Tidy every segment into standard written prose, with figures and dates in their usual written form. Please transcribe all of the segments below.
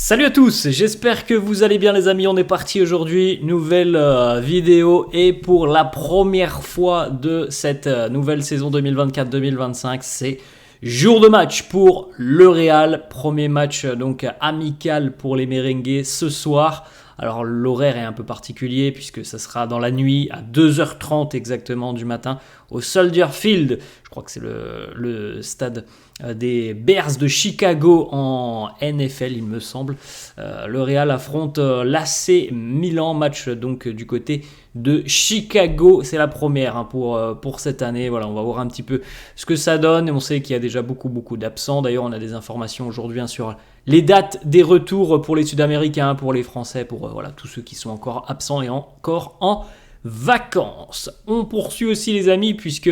Salut à tous, j'espère que vous allez bien les amis, on est parti aujourd'hui, nouvelle vidéo et pour la première fois de cette nouvelle saison 2024-2025, c'est jour de match pour le Real, premier match donc amical pour les merengues ce soir. Alors l'horaire est un peu particulier puisque ça sera dans la nuit à 2h30 exactement du matin au Soldier Field. Je crois que c'est le stade des Bears de Chicago en NFL il me semble. Le Real affronte l'AC Milan, match donc du côté de Chicago. C'est la première pour cette année. Voilà, on va voir un petit peu ce que ça donne. Et on sait qu'il y a déjà beaucoup d'absents. D'ailleurs, on a des informations aujourd'hui sur les dates des retours pour les Sud-Américains, pour les Français, pour tous ceux qui sont encore absents et encore en vacances. On poursuit aussi les amis puisque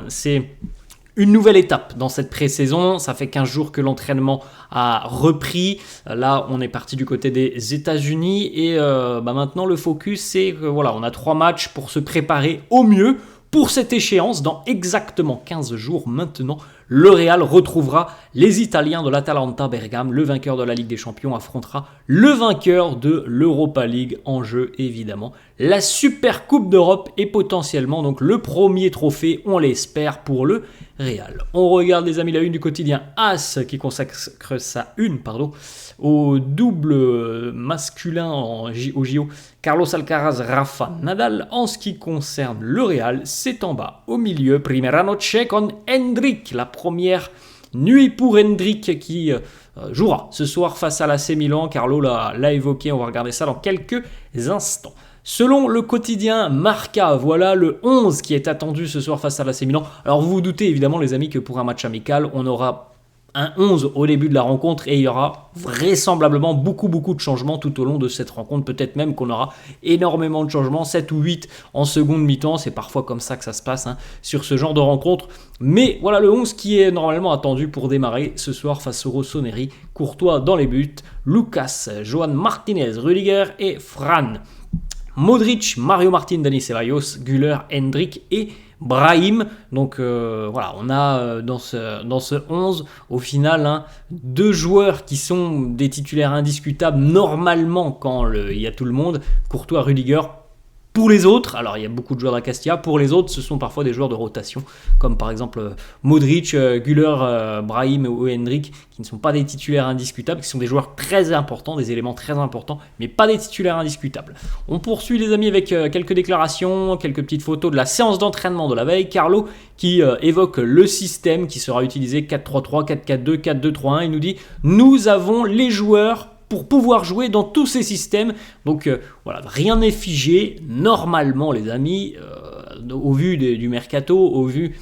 c'est une nouvelle étape dans cette pré-saison. Ça fait 15 jours que l'entraînement a repris. Là, on est parti du côté des États-Unis et maintenant le focus c'est que on a 3 matchs pour se préparer au mieux pour cette échéance. Dans exactement 15 jours maintenant, le Real retrouvera les Italiens de l'Atalanta Bergame. Le vainqueur de la Ligue des Champions affrontera le vainqueur de l'Europa League. En jeu évidemment la Super Coupe d'Europe et potentiellement donc le premier trophée, on l'espère, pour le Real. On regarde les amis la une du quotidien AS qui consacre sa une au double masculin au JO Carlos Alcaraz, Rafa Nadal. En ce qui concerne le Real, c'est en bas au milieu, Primera Noche con Endrick, la première nuit pour Endrick qui jouera ce soir face à l'AC Milan. Carlo l'a évoqué, on va regarder ça dans quelques instants. Selon le quotidien Marca, voilà le 11 qui est attendu ce soir face à l'AC Milan. Alors vous vous doutez évidemment les amis que pour un match amical, on aura un 11 au début de la rencontre et il y aura vraisemblablement beaucoup de changements tout au long de cette rencontre. Peut-être même qu'on aura énormément de changements, 7 ou 8 en seconde mi-temps. C'est parfois comme ça que ça se passe sur ce genre de rencontre. Mais voilà le 11 qui est normalement attendu pour démarrer ce soir face au Rossoneri. Courtois dans les buts, Lucas, Joan Martinez, Rudiger et Fran. Modric, Mario Martin, Dani Ceballos, Güler, Endrick et Brahim. Donc on a dans ce 11 au final 2 joueurs qui sont des titulaires indiscutables normalement quand il y a tout le monde, Courtois, Rudiger. Pour les autres, alors il y a beaucoup de joueurs à Castilla, pour les autres ce sont parfois des joueurs de rotation, comme par exemple Modric, Güler, Brahim ou Endrick, qui ne sont pas des titulaires indiscutables, qui sont des joueurs très importants, des éléments très importants, mais pas des titulaires indiscutables. On poursuit les amis avec quelques déclarations, quelques petites photos de la séance d'entraînement de la veille. Carlo qui évoque le système qui sera utilisé 4-3-3, 4-4-2, 4-2-3-1, il nous dit « Nous avons les joueurs pour pouvoir jouer dans tous ces systèmes ». Donc rien n'est figé. Normalement les amis, au vu du mercato, au vu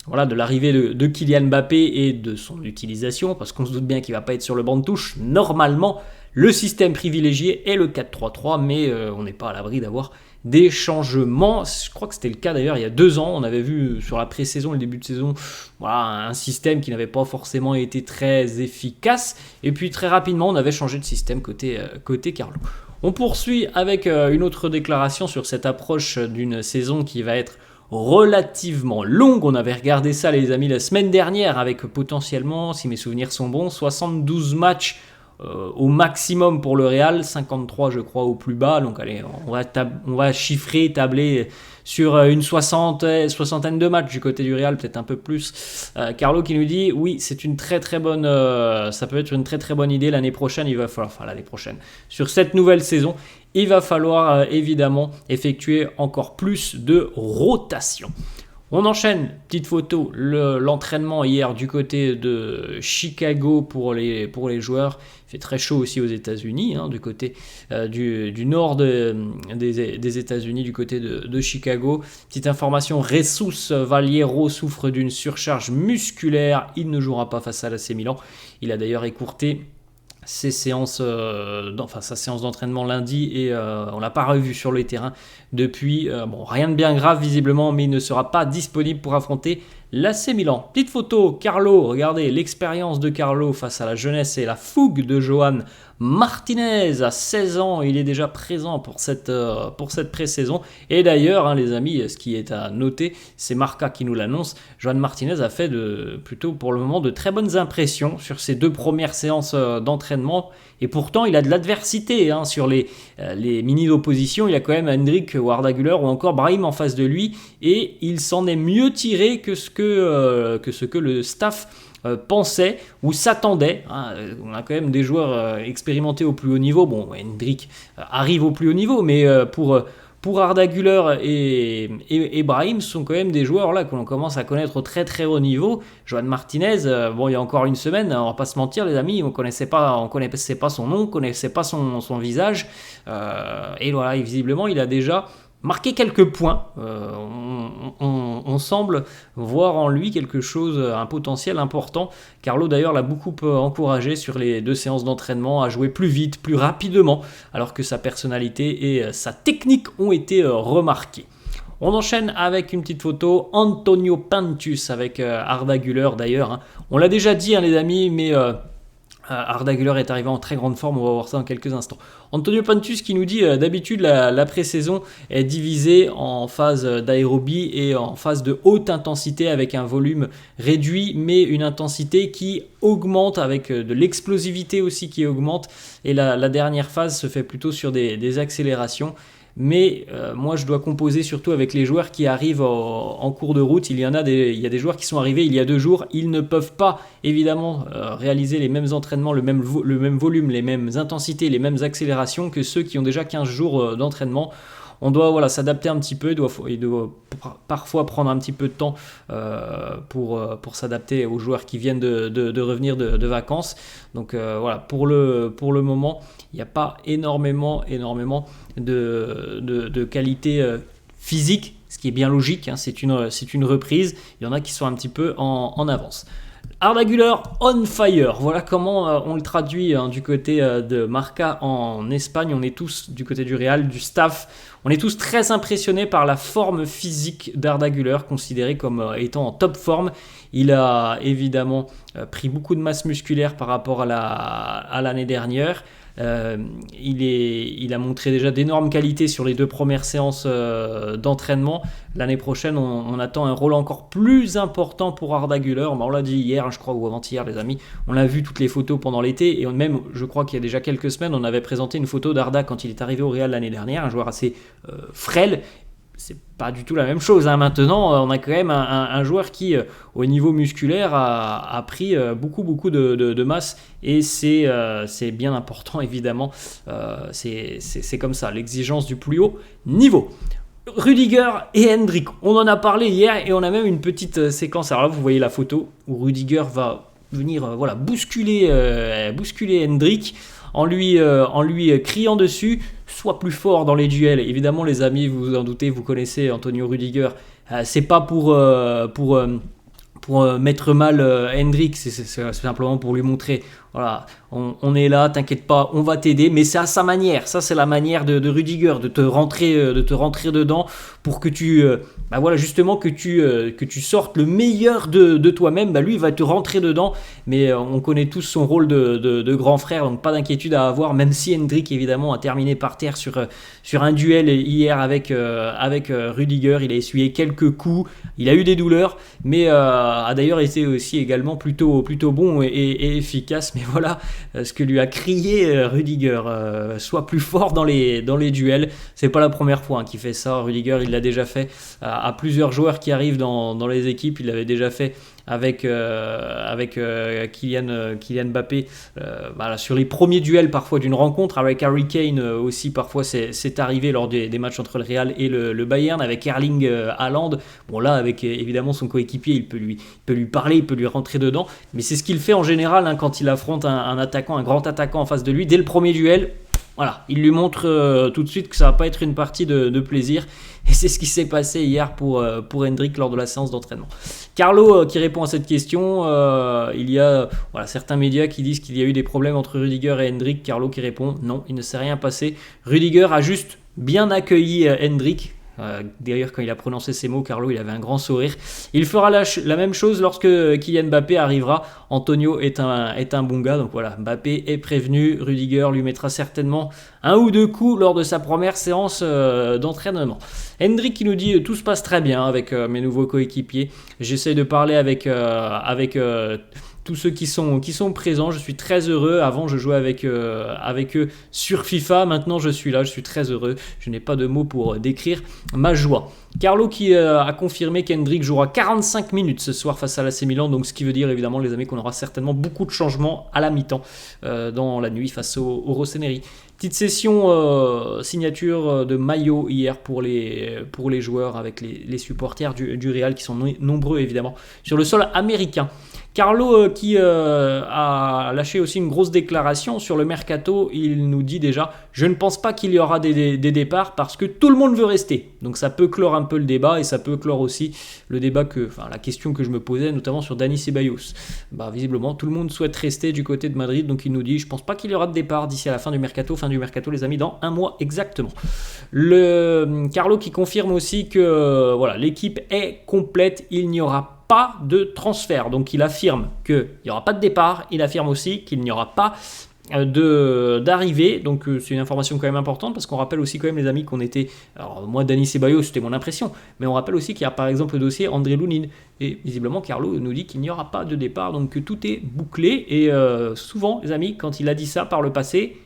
de l'arrivée de Kylian Mbappé et de son utilisation, parce qu'on se doute bien qu'il ne va pas être sur le banc de touche, normalement le système privilégié est le 4-3-3, mais on n'est pas à l'abri d'avoir des changements. Je crois que c'était le cas d'ailleurs il y a 2 ans, on avait vu sur la pré-saison, le début de saison, un système qui n'avait pas forcément été très efficace, et puis très rapidement on avait changé de système côté Carlo. On poursuit avec une autre déclaration sur cette approche d'une saison qui va être relativement longue. On avait regardé ça les amis la semaine dernière avec potentiellement, si mes souvenirs sont bons, 72 matchs au maximum pour le Real, 53 je crois au plus bas. Donc allez, on va chiffrer, tabler sur une soixantaine de matchs du côté du Real, peut-être un peu plus. Carlo qui nous dit oui, c'est une très bonne, ça peut être une très bonne idée l'année prochaine. Sur cette nouvelle saison, il va falloir évidemment effectuer encore plus de rotation. On enchaîne, petite photo, l'entraînement hier du côté de Chicago pour les joueurs. Il fait très chaud aussi aux États-Unis, du côté du nord des États-Unis, du côté de Chicago. Petite information, Jesus Valiero souffre d'une surcharge musculaire. Il ne jouera pas face à l'AC Milan. Il a d'ailleurs écourté sa séance d'entraînement lundi et on l'a pas revu sur les terrains depuis. Rien de bien grave visiblement, mais il ne sera pas disponible pour affronter l'AC Milan. Petite photo, Carlo, regardez l'expérience de Carlo face à la jeunesse et la fougue de Johan Martinez. À 16 ans, il est déjà présent pour cette pré-saison. Et d'ailleurs, hein, les amis, ce qui est à noter, c'est Marca qui nous l'annonce. Johan Martinez a fait plutôt pour le moment de très bonnes impressions sur ses 2 premières séances d'entraînement. Et pourtant, il a de l'adversité hein, sur les mini d'opposition. Il y a quand même Hendrik ou Arda Güler ou encore Brahim en face de lui. Et il s'en est mieux tiré que ce que le staff pensait ou s'attendait. Hein. On a quand même des joueurs expérimentés au plus haut niveau. Bon, Hendrik arrive au plus haut niveau, mais pour Arda Güler et Brahim, ce sont quand même des joueurs là que l'on commence à connaître au très très haut niveau. Johan Martinez, il y a encore une semaine, on va pas se mentir les amis, on connaissait pas son nom, on connaissait pas son visage. Et voilà, et visiblement il a déjà marqué quelques points. On semble voir en lui quelque chose, un potentiel important. Carlo d'ailleurs l'a beaucoup encouragé sur les 2 séances d'entraînement à jouer plus vite, plus rapidement, alors que sa personnalité et sa technique ont été remarquées. On enchaîne avec une petite photo, Antonio Pintus avec Arda Güler d'ailleurs. Hein. On l'a déjà dit hein, les amis, mais Arda Güler est arrivé en très grande forme, on va voir ça dans quelques instants. Antonio Pintus qui nous dit d'habitude la pré-saison est divisée en phase d'aérobie et en phase de haute intensité avec un volume réduit mais une intensité qui augmente avec de l'explosivité aussi qui augmente et la dernière phase se fait plutôt sur des accélérations. Mais moi je dois composer surtout avec les joueurs qui arrivent en cours de route. Il y a des joueurs qui sont arrivés il y a 2 jours, ils ne peuvent pas évidemment réaliser les mêmes entraînements, le même volume, les mêmes intensités, les mêmes accélérations que ceux qui ont déjà 15 jours d'entraînement. On doit s'adapter un petit peu, il doit parfois prendre un petit peu de temps pour s'adapter aux joueurs qui viennent de revenir de vacances. Donc voilà, pour le moment, il n'y a pas énormément de qualité physique, ce qui est bien logique, hein, c'est une reprise, il y en a qui sont un petit peu en avance. Arda Güler on fire, voilà comment on le traduit hein, du côté de Marca en Espagne. On est tous du côté du Real, du staff, on est tous très impressionnés par la forme physique d'Arda Güler, considéré comme étant en top forme. Il a évidemment pris beaucoup de masse musculaire par rapport à l'année dernière. Il a montré déjà d'énormes qualités sur les 2 premières séances d'entraînement. L'année prochaine, on attend un rôle encore plus important pour Arda Güler. On l'a dit hier, je crois, ou avant-hier, les amis. On a vu toutes les photos pendant l'été. Et même, je crois qu'il y a déjà quelques semaines, on avait présenté une photo d'Arda quand il est arrivé au Real l'année dernière. Un joueur assez frêle. C'est pas du tout la même chose. Hein. Maintenant, on a quand même un joueur qui, au niveau musculaire, a pris beaucoup de masse et c'est bien important, évidemment. C'est comme ça, l'exigence du plus haut niveau. Rudiger et Hendrik, on en a parlé hier et on a même une petite séquence. Alors là, vous voyez la photo où Rudiger va venir bousculer Hendrik en lui criant dessus. Sois plus fort dans les duels. Évidemment, les amis, vous vous en doutez, vous connaissez Antonio Rudiger. C'est pas pour mettre mal Hendrik, c'est simplement pour lui montrer, voilà, on est là, t'inquiète pas, on va t'aider, mais c'est à sa manière. Ça, c'est la manière de Rudiger, de te rentrer dedans pour que tu, justement que tu sortes le meilleur de toi-même. Lui, il va te rentrer dedans, mais on connaît tous son rôle de grand frère, donc pas d'inquiétude à avoir. Même si Hendrik, évidemment, a terminé par terre sur un duel hier avec Rudiger, il a essuyé quelques coups, il a eu des douleurs, mais a d'ailleurs été aussi également plutôt bon et efficace. Mais voilà ce que lui a crié Rudiger, sois plus fort dans les duels. C'est pas la première fois qu'il fait ça. Rudiger, il l'a déjà fait à plusieurs joueurs qui arrivent dans les équipes. Il l'avait déjà fait avec Kylian Mbappé sur les premiers duels parfois d'une rencontre, avec Harry Kane aussi parfois c'est arrivé lors des matchs entre le Real et le Bayern, avec Erling Haaland. Bon, là avec évidemment son coéquipier, il peut lui parler, il peut lui rentrer dedans, mais c'est ce qu'il fait en général quand il affronte un grand attaquant en face de lui. Dès le premier duel, voilà, il lui montre tout de suite que ça va pas être une partie de plaisir. Et c'est ce qui s'est passé hier pour Hendrik lors de la séance d'entraînement. Carlo qui répond à cette question. Il y a certains médias qui disent qu'il y a eu des problèmes entre Rudiger et Hendrik. Carlo qui répond non, il ne s'est rien passé. Rudiger a juste bien accueilli Hendrik. D'ailleurs, quand il a prononcé ces mots, Carlo, il avait un grand sourire. Il fera la même chose lorsque Kylian Mbappé arrivera. Antonio est un bon gars, donc voilà, Mbappé est prévenu. Rudiger lui mettra certainement un ou deux coups lors de sa première séance d'entraînement. Hendrik qui nous dit tout se passe très bien avec mes nouveaux coéquipiers. J'essaie de parler avec tous ceux qui sont présents. Je suis très heureux. Avant, je jouais avec eux sur FIFA. Maintenant, je suis là. Je suis très heureux. Je n'ai pas de mots pour décrire ma joie. Carlo qui a confirmé qu'Hendrik jouera 45 minutes ce soir face à l'AC Milan. Donc, ce qui veut dire, évidemment, les amis, qu'on aura certainement beaucoup de changements à la mi-temps dans la nuit face au Rossoneri. Petite session signature de maillot hier pour les joueurs avec les supporters du Real qui sont nombreux, évidemment, sur le sol américain. Carlo qui a lâché aussi une grosse déclaration sur le mercato. Il nous dit déjà: je ne pense pas qu'il y aura des départs parce que tout le monde veut rester. Donc ça peut clore un peu le débat et ça peut clore aussi le débat la question que je me posais notamment sur Dani Ceballos. Visiblement tout le monde souhaite rester du côté de Madrid, donc il nous dit: je ne pense pas qu'il y aura de départ d'ici à la fin du mercato les amis, dans un mois exactement. Carlo qui confirme aussi que l'équipe est complète, il n'y aura pas de transfert. Donc il affirme qu'il n'y aura pas de départ, il affirme aussi qu'il n'y aura pas d'arrivée. Donc c'est une information quand même importante parce qu'on rappelle aussi quand même les amis qu'on était, alors moi Dani Ceballos c'était mon impression, mais on rappelle aussi qu'il y a par exemple le dossier André Lounine et visiblement Carlo nous dit qu'il n'y aura pas de départ, donc que tout est bouclé. Et souvent les amis, quand il a dit ça par le passé,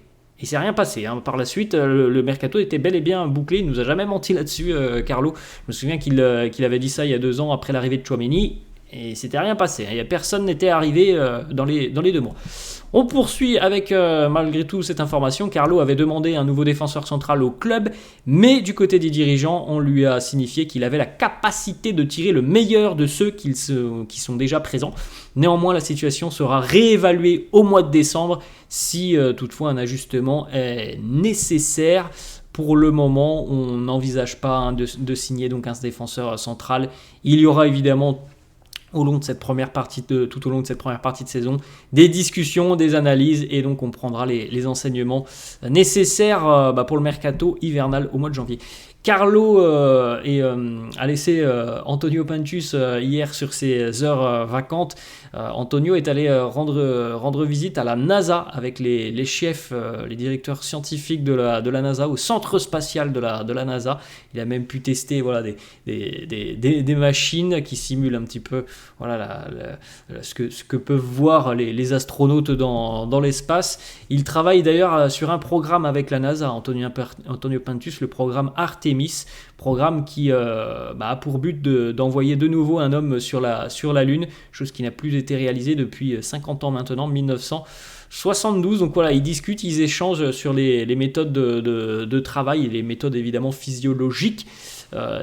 il s'est rien passé. Par la suite, le mercato était bel et bien bouclé. Il nous a jamais menti là-dessus, Carlo. Je me souviens qu'il avait dit ça il y a 2 ans après l'arrivée de Tchouaméni. Et c'était rien passé. Personne n'était arrivé dans les 2 mois. On poursuit avec, malgré tout, cette information. Carlo avait demandé un nouveau défenseur central au club. Mais du côté des dirigeants, on lui a signifié qu'il avait la capacité de tirer le meilleur de ceux qui sont déjà présents. Néanmoins, la situation sera réévaluée au mois de décembre si toutefois un ajustement est nécessaire. Pour le moment, on n'envisage pas de signer donc un défenseur central. Il y aura évidemment tout au long de cette première partie de saison, des discussions, des analyses, et donc on prendra les enseignements nécessaires pour le mercato hivernal au mois de janvier. Carlo a laissé Antonio Pintus hier sur ses heures vacantes. Antonio est allé rendre visite à la NASA avec les chefs, les directeurs scientifiques de la NASA, au centre spatial de la NASA. Il a même pu tester des machines qui simulent un petit peu ce que peuvent voir les astronautes dans l'espace. Il travaille d'ailleurs sur un programme avec la NASA, Antonio Pintus, le programme Artemis, programme qui a pour but d'envoyer de nouveau un homme sur la Lune, chose qui n'a plus été réalisée depuis 50 ans maintenant, 1972. Donc voilà, ils discutent, ils échangent sur les méthodes de travail et les méthodes évidemment physiologiques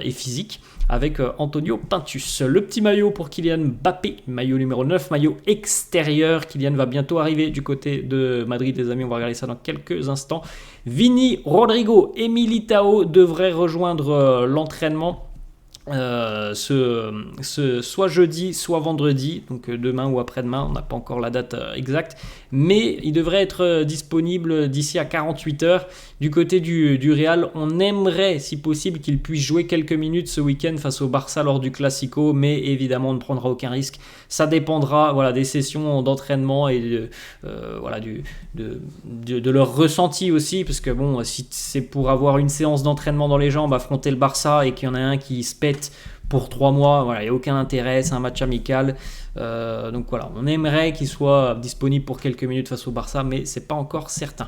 et physiques avec Antonio Pintus. Le petit maillot pour Kylian Mbappé, maillot numéro 9, maillot extérieur. Kylian va bientôt arriver du côté de Madrid, les amis, on va regarder ça dans quelques instants. Vini, Rodrigo et Militao devraient rejoindre l'entraînement soit jeudi, soit vendredi, donc demain ou après-demain, on n'a pas encore la date exacte, mais il devrait être disponible d'ici à 48 heures. Du côté du Real, on aimerait, si possible, qu'il puisse jouer quelques minutes ce week-end face au Barça lors du Classico, mais évidemment, on ne prendra aucun risque. Ça dépendra des sessions d'entraînement et de leur ressenti aussi, parce que si c'est pour avoir une séance d'entraînement dans les jambes, affronter le Barça et qu'il y en a un qui se pète pour 3 mois, il n'y a aucun intérêt, c'est un match amical. Donc on aimerait qu'il soit disponible pour quelques minutes face au Barça, mais c'est pas encore certain.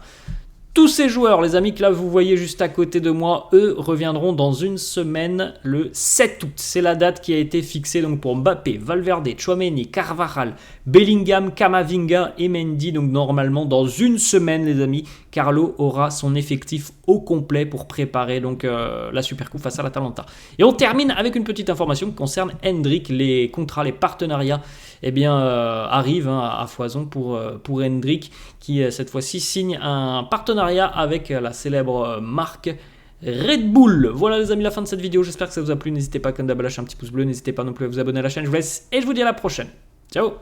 Tous ces joueurs, les amis, que là vous voyez juste à côté de moi, eux reviendront dans une semaine, le 7 août. C'est la date qui a été fixée donc pour Mbappé, Valverde, Tchouaméni, Carvajal, Bellingham, Camavinga et Mendy. Donc normalement dans une semaine, les amis, Carlo aura son effectif au complet pour préparer donc la Supercoupe face à l'Atalanta. Et on termine avec une petite information qui concerne Hendrik. Les contrats, les partenariats arrivent à foison pour Hendrik, qui cette fois-ci signe un partenariat avec la célèbre marque Red Bull. Voilà les amis, la fin de cette vidéo, j'espère que ça vous a plu. N'hésitez pas comme d'hab à lâcher un petit pouce bleu, n'hésitez pas non plus à vous abonner à la chaîne. Je vous laisse et je vous dis à la prochaine. Ciao.